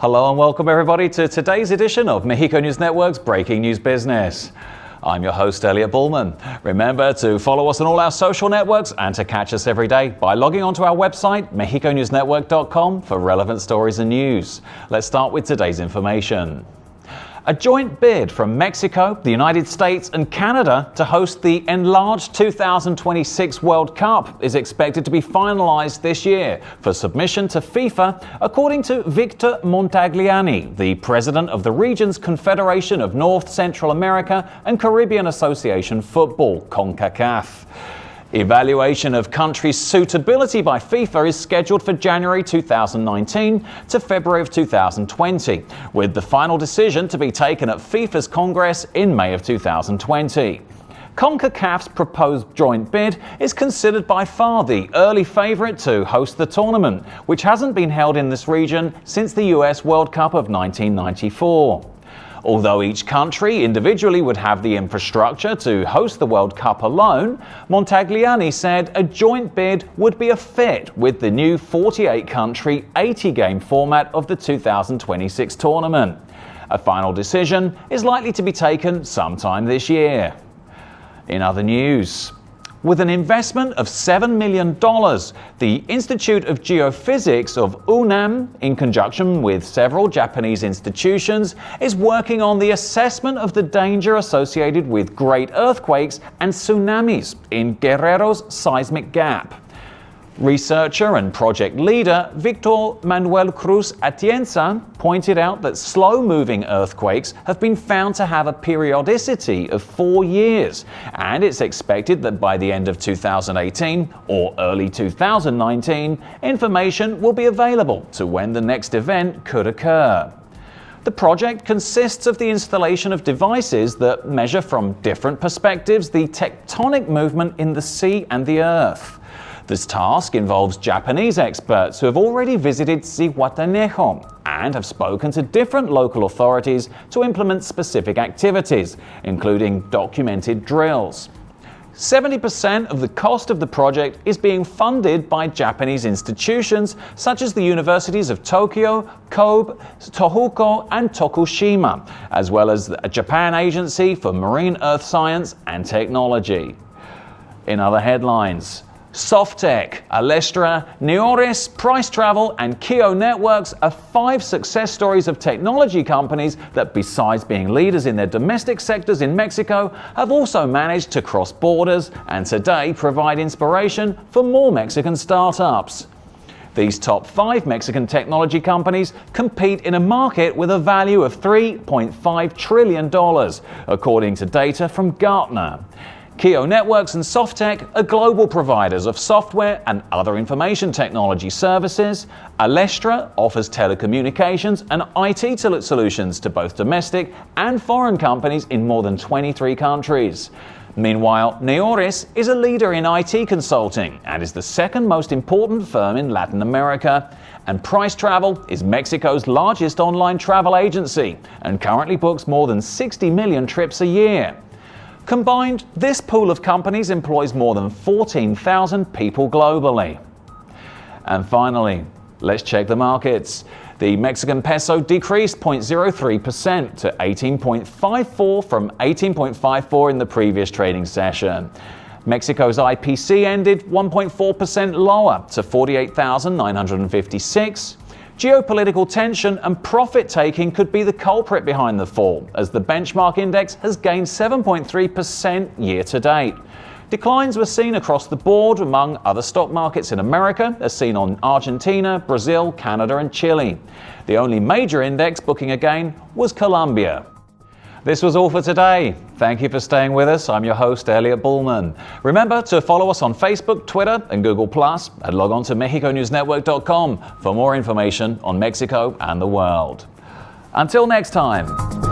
Hello and welcome everybody to today's edition of Mexico News Network's Breaking News Business. I'm your host, Elliot Bullman. Remember to follow us on all our social networks and to catch us every day by logging onto our website, mexiconewsnetwork.com, for relevant stories and news. Let's start with today's information. A joint bid from Mexico, the United States and Canada to host the enlarged 2026 World Cup is expected to be finalized this year for submission to FIFA, according to Victor Montagliani, the president of the region's Confederation of North Central America and Caribbean Association Football, CONCACAF. Evaluation of countries' suitability by FIFA is scheduled for January 2019 to February of 2020, with the final decision to be taken at FIFA's Congress in May of 2020. CONCACAF's proposed joint bid is considered by far the early favourite to host the tournament, which hasn't been held in this region since the US World Cup of 1994. Although each country individually would have the infrastructure to host the World Cup alone, Montagliani said a joint bid would be a fit with the new 48-country, 80-game format of the 2026 tournament. A final decision is likely to be taken sometime this year. In other news, with an investment of $7 million, the Institute of Geophysics of UNAM, in conjunction with several Japanese institutions, is working on the assessment of the danger associated with great earthquakes and tsunamis in Guerrero's seismic gap. Researcher and project leader Victor Manuel Cruz Atienza pointed out that slow-moving earthquakes have been found to have a periodicity of 4 years, and it's expected that by the end of 2018 or early 2019, information will be available to when the next event could occur. The project consists of the installation of devices that measure from different perspectives the tectonic movement in the sea and the earth. This task involves Japanese experts who have already visited Zihuatanejo and have spoken to different local authorities to implement specific activities, including documented drills. 70% of the cost of the project is being funded by Japanese institutions such as the universities of Tokyo, Kobe, Tohoku, and Tokushima, as well as a Japan Agency for Marine Earth Science and Technology. In other headlines, Softec, Alestra, Neoris, Price Travel, and Keo Networks are 5 success stories of technology companies that, besides being leaders in their domestic sectors in Mexico, have also managed to cross borders and today provide inspiration for more Mexican startups. These top 5 Mexican technology companies compete in a market with a value of $3.5 trillion, according to data from Gartner. Keo Networks and Softec are global providers of software and other information technology services. Alestra offers telecommunications and IT solutions to both domestic and foreign companies in more than 23 countries. Meanwhile, Neoris is a leader in IT consulting and is the second most important firm in Latin America. And Price Travel is Mexico's largest online travel agency and currently books more than 60 million trips a year. Combined, this pool of companies employs more than 14,000 people globally. And finally, let's check the markets. The Mexican peso decreased 0.03% to 18.54 from 18.54 in the previous trading session. Mexico's IPC ended 1.4% lower to 48,956. Geopolitical tension and profit-taking could be the culprit behind the fall, as the benchmark index has gained 7.3% year-to-date. Declines were seen across the board among other stock markets in America, as seen on Argentina, Brazil, Canada and Chile. The only major index booking a gain was Colombia. This was all for today. Thank you for staying with us. I'm your host, Elliot Bullman. Remember to follow us on Facebook, Twitter, and Google+, and log on to mexiconewsnetwork.com for more information on Mexico and the world. Until next time.